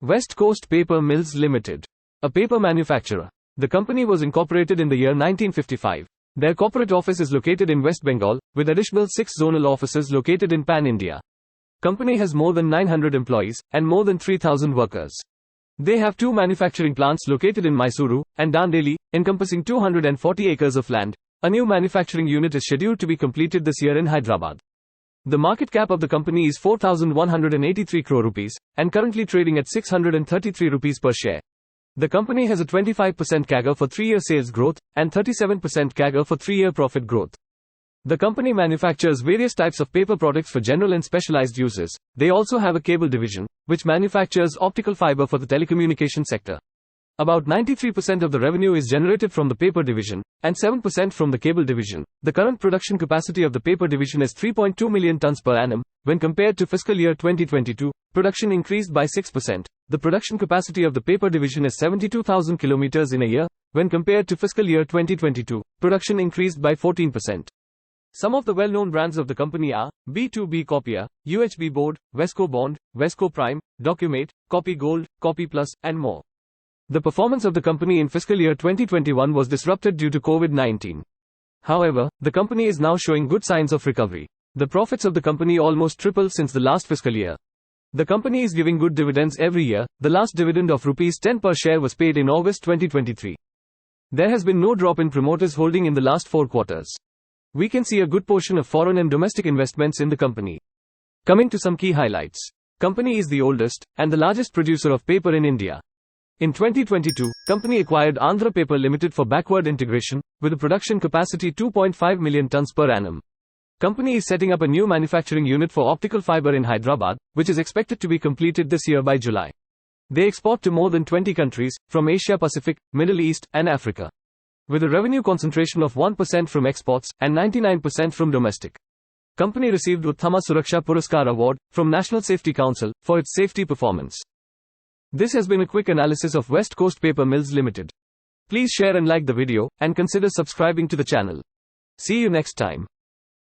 West Coast Paper Mills Ltd. A paper manufacturer. The company was incorporated in the year 1955. Their corporate office is located in West Bengal, with additional 6 zonal offices located in Pan-India. Company has more than 900 employees, and more than 3,000 workers. They have 2 manufacturing plants located in Mysuru and Dandeli, encompassing 240 acres of land. A new manufacturing unit is scheduled to be completed this year in Hyderabad. The market cap of the company is 4,183 crore rupees, and currently trading at 633 rupees per share. The company has a 25% CAGR for 3-year sales growth, and 37% CAGR for 3-year profit growth. The company manufactures various types of paper products for general and specialized uses. They also have a cable division, which manufactures optical fiber for the telecommunication sector. About 93% of the revenue is generated from the paper division, and 7% from the cable division. The current production capacity of the paper division is 3.2 million tons per annum. When compared to fiscal year 2022, production increased by 6%. The production capacity of the paper division is 72,000 kilometers in a year. When compared to fiscal year 2022, production increased by 14%. Some of the well-known brands of the company are B2B Copier, UHB Board, Vesco Bond, Vesco Prime, Documate, Copy Gold, Copy Plus, and more. The performance of the company in fiscal year 2021 was disrupted due to COVID-19. However, the company is now showing good signs of recovery. The profits of the company almost tripled since the last fiscal year. The company is giving good dividends every year. The last dividend of rupees 10 per share was paid in August 2023. There has been no drop in promoters' holding in the last 4 quarters. We can see a good portion of foreign and domestic investments in the company. Coming to some key highlights. Company is the oldest and the largest producer of paper in India. In 2022, company acquired Andhra Paper Limited for backward integration, with a production capacity 2.5 million tons per annum. Company is setting up a new manufacturing unit for optical fiber in Hyderabad, which is expected to be completed this year by July. They export to more than 20 countries, from Asia Pacific, Middle East, and Africa. With a revenue concentration of 1% from exports, and 99% from domestic. Company received Uttama Suraksha Puraskar Award, from National Safety Council, for its safety performance. This has been a quick analysis of West Coast Paper Mills Ltd. Please share and like the video, and consider subscribing to the channel. See you next time.